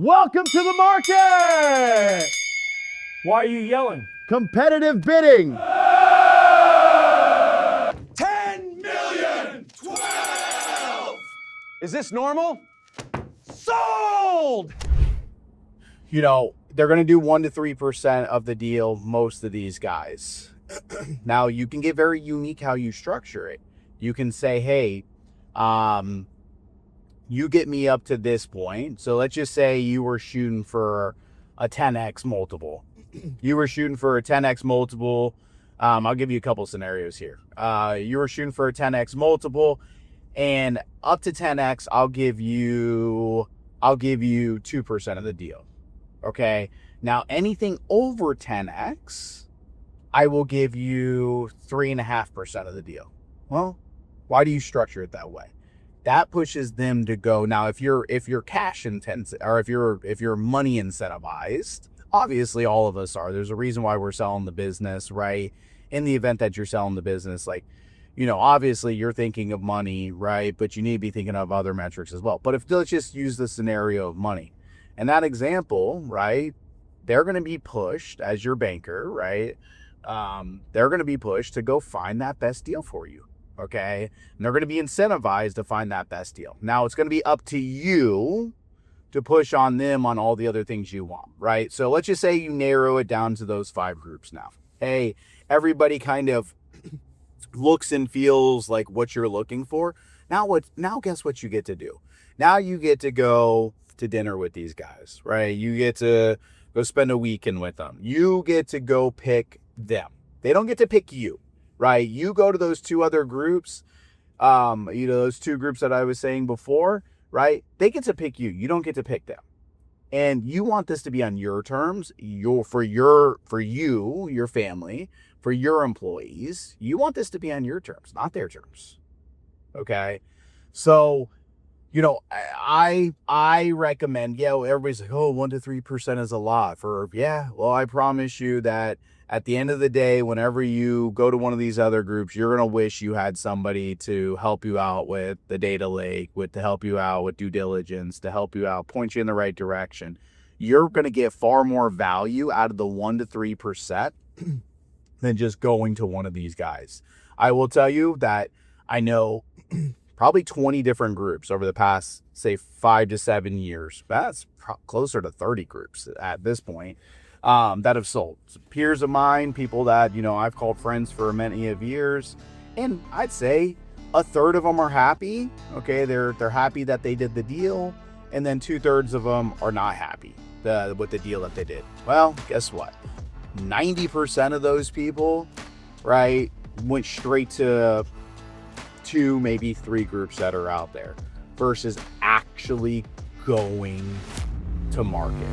Welcome to the market! Why are you yelling? Competitive bidding! 10 million! 12! Is this normal? Sold! You know, they're going to do 1 to 3% of the deal, most of these guys. Now, you can get very unique how you structure it. You can say, hey, you get me up to this point. So let's just say you were shooting for a 10x multiple. You were shooting for a 10x multiple. I'll give you a couple scenarios here. You were shooting for a 10x multiple, and up to 10x, I'll give you 2% of the deal. Okay. Now, anything over 10x, I will give you 3.5% of the deal. Well, why do you structure it that way? That pushes them to go. Now, if you're cash intensive, or if you're money incentivized, obviously all of us are. There's a reason why we're selling the business, right? In the event that you're selling the business, like, you know, obviously you're thinking of money, right? But you need to be thinking of other metrics as well. But let's just use the scenario of money. And that example, right? They're going to be pushed as your banker, right? They're going to be pushed to go find that best deal for you. Okay. And they're going to be incentivized to find that best deal. Now it's going to be up to you to push on them on all the other things you want, right? So let's just say you narrow it down to those 5 groups now. Hey, everybody kind of looks and feels like what you're looking for. Now guess what you get to do? Now you get to go to dinner with these guys, right? You get to go spend a weekend with them. You get to go pick them. They don't get to pick you, right? You go to those 2 other groups, those 2 groups that I was saying before, right? They get to pick you. You don't get to pick them. And you want this to be on your terms, for you, your family, for your employees. You want this to be on your terms, not their terms. Okay? So, you know, I recommend, everybody's like, 1 to 3% is a lot well, I promise you that at the end of the day, whenever you go to one of these other groups, you're going to wish you had somebody to help you out with the data lake, to help you out with due diligence, to help you out, point you in the right direction. You're going to get far more value out of the 1 to 3% than just going to one of these guys. I will tell you that I know probably 20 different groups over the past, say, 5 to 7 years. That's closer to 30 groups at this point that have sold. Peers of mine, people that, I've called friends for many of years. And I'd say a third of them are happy. Okay, they're happy that they did the deal. And then 2/3 of them are not happy with the deal that they did. Well, guess what? 90% of those people, right, went straight to 2, maybe 3 groups that are out there versus actually going to market.